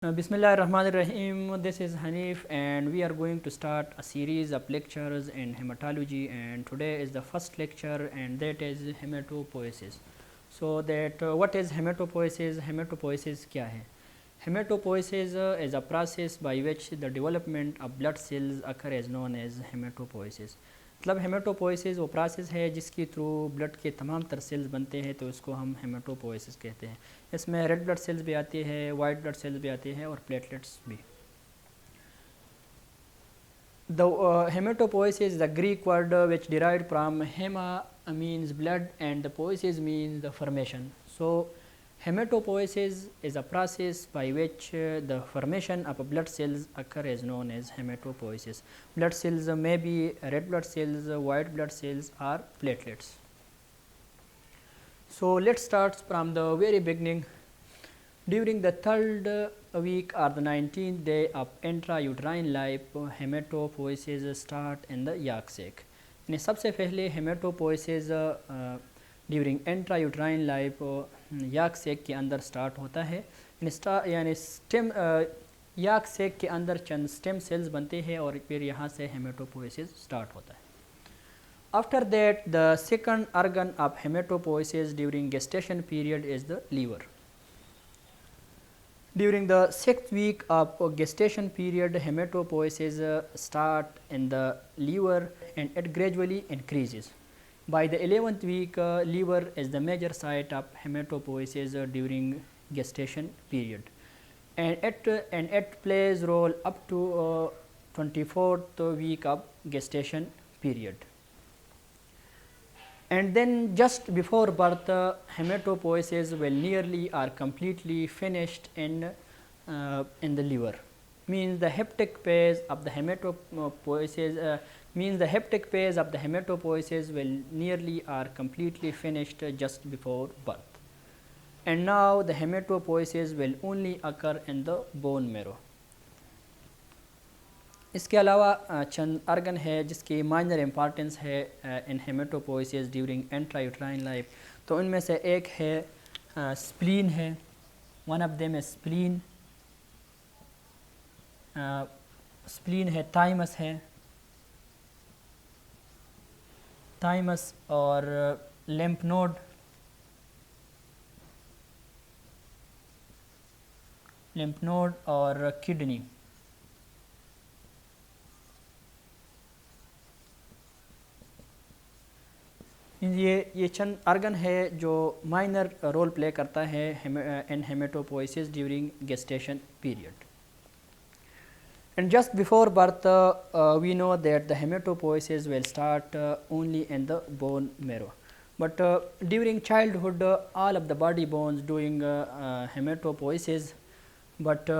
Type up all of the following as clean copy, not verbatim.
Bismillahirrahmanirrahim. This is Hanif, and we are going to start a series of lectures in hematology. And today is the first lecture, and that is hematopoiesis. So, what is hematopoiesis? Hematopoiesis क्या है? Hematopoiesis is a process by which the development of blood cells occur as known as hematopoiesis. मतलब हेमेटोपोइसिस वो process है जिसके through blood के तमाम तर sales बनते हैं, तो इसको हम हेमेटोपोइसिस कहते हैं. इसमें रेड ब्लड सेल्स भी आती है, वाइट ब्लड सेल्स भी आती हैं और प्लेटलेट्स भी. The hematopoiesis is the Greek word which derived from hema means blood and the poiesis means the formation. So, hematopoiesis is a process by which the formation of blood cells occur as known as hematopoiesis. Blood cells may be red blood cells, white blood cells or platelets. So, let us start from the very beginning. During the third week or the 19th day of intrauterine life, hematopoiesis start in the yolk sac. यानी सबसे पहले हेमेटोपोइसिस during intrauterine life याक सेक के अंदर start होता है. यानी stem याक सेक के अंदर चंद स्टेम सेल्स बनते हैं और फिर यहाँ से हेमेटोपोइसिस स्टार्ट होता है. After that, the second organ of hematopoiesis during gestation period is the liver. During the 6th week of gestation period, hematopoiesis start in the liver and it gradually increases. By the 11th week, liver is the major site of hematopoiesis during gestation period, and it plays role up to 24th week of gestation period. And then just before birth, hematopoiesis will nearly or completely finished in the liver. Means the heptic phase of the hematopoiesis will nearly or completely finished just before birth. And now the hematopoiesis will only occur in the bone marrow. इसके अलावा चंद organ है जिसकी minor importance है इन हेमेटोपोइसिस during intrauterine life. तो उनमें से एक है स्प्लीन है. वन ऑफ देम है स्प्लीन. स्प्लीन है, थाइमस है, थाइमस और लिम्फ नोड, लिम्फ नोड और किडनी. ये चंद अर्गन है जो माइनर रोल प्ले करता है इन हेमेटोपोइसिस during gestation period. And just before birth, we know that the hematopoiesis will start only in the bone marrow. But during childhood, all of the body bones doing hematopoiesis, but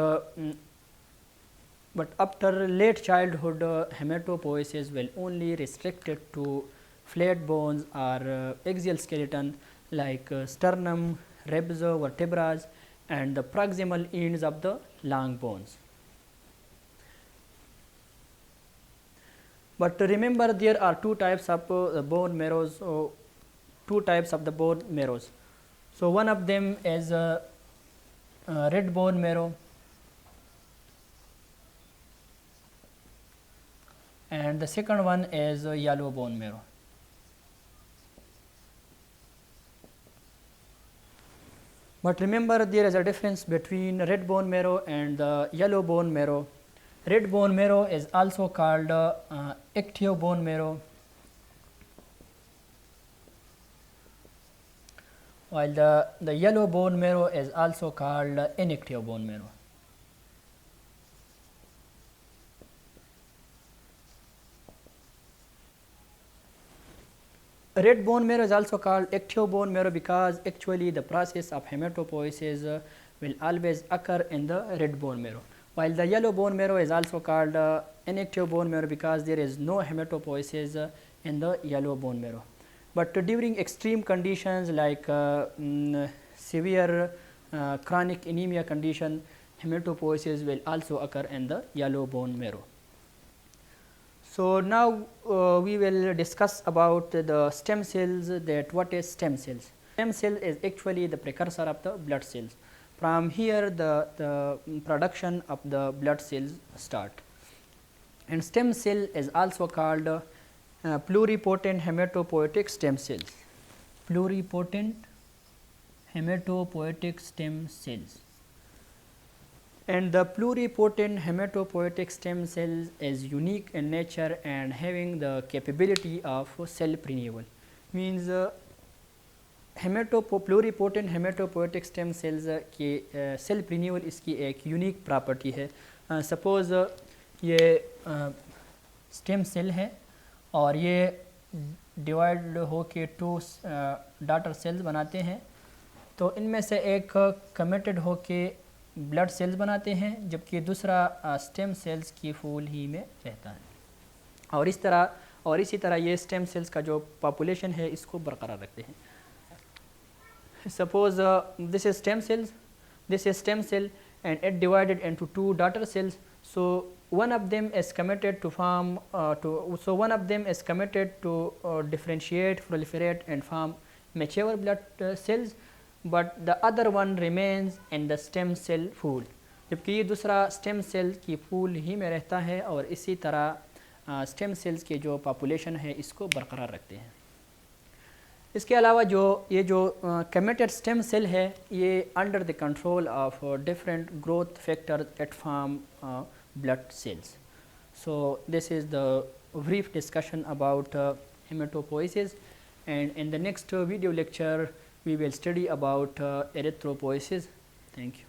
after late childhood, hematopoiesis will only restricted to flat bones or axial skeleton like sternum, ribs, vertebrae and the proximal ends of the long bones. But remember, there are two types of bone marrows. Two types of the bone marrows. So one of them is red bone marrow, and the second one is yellow bone marrow. But remember, there is a difference between red bone marrow and the yellow bone marrow. Red bone marrow is also called ichthyobone bone marrow, while the yellow bone marrow is also called inichthyobone bone marrow. Red bone marrow is also called ichthyobone bone marrow because actually the process of hematopoiesis will always occur in the red bone marrow, while the yellow bone marrow is also called inichthyobone bone marrow because there is no hematopoiesis in the yellow bone marrow. But during extreme conditions like severe chronic anemia condition, hematopoiesis will also occur in the yellow bone marrow. So now we will discuss about the stem cells. That what is stem cells? Stem cell is actually the precursor of the blood cells. From here the production of the blood cells start. And stem cell is also called pluripotent hematopoietic stem cells. Pluripotent hematopoietic stem cells. And the pluripotent hematopoietic stem cells is unique in nature and having the capability of cell renewal. Means pluripotent hematopoietic stem cells की cell renewal इसकी एक unique property है. Suppose ये stem cell है और ये divide हो के 2 डॉटर सेल्स बनाते हैं, तो इनमें से एक कमिटेड हो के ब्लड सेल्स बनाते हैं जबकि दूसरा स्टेम सेल्स की फूल ही में रहता है. और इसी तरह ये स्टेम सेल्स का जो पॉपुलेशन है इसको बरकरार रखते हैं. Suppose this is stem cell and it divided into 2 daughter cells. So one of them is committed to differentiate, proliferate and form mature blood cells, but the other one remains in the stem cell pool. जबकि ये दूसरा stem cell की pool ही में रहता है और इसी तरह स्टेम सेल्स के जो पॉपुलेशन है इसको बरकरार रखते हैं. इसके अलावा ये जो कमिटेड स्टेम सेल है ये under the control of different growth factor at form blood cells. So this is the brief discussion about hematopoiesis, and in the next video lecture we will study about erythropoiesis. Thank you.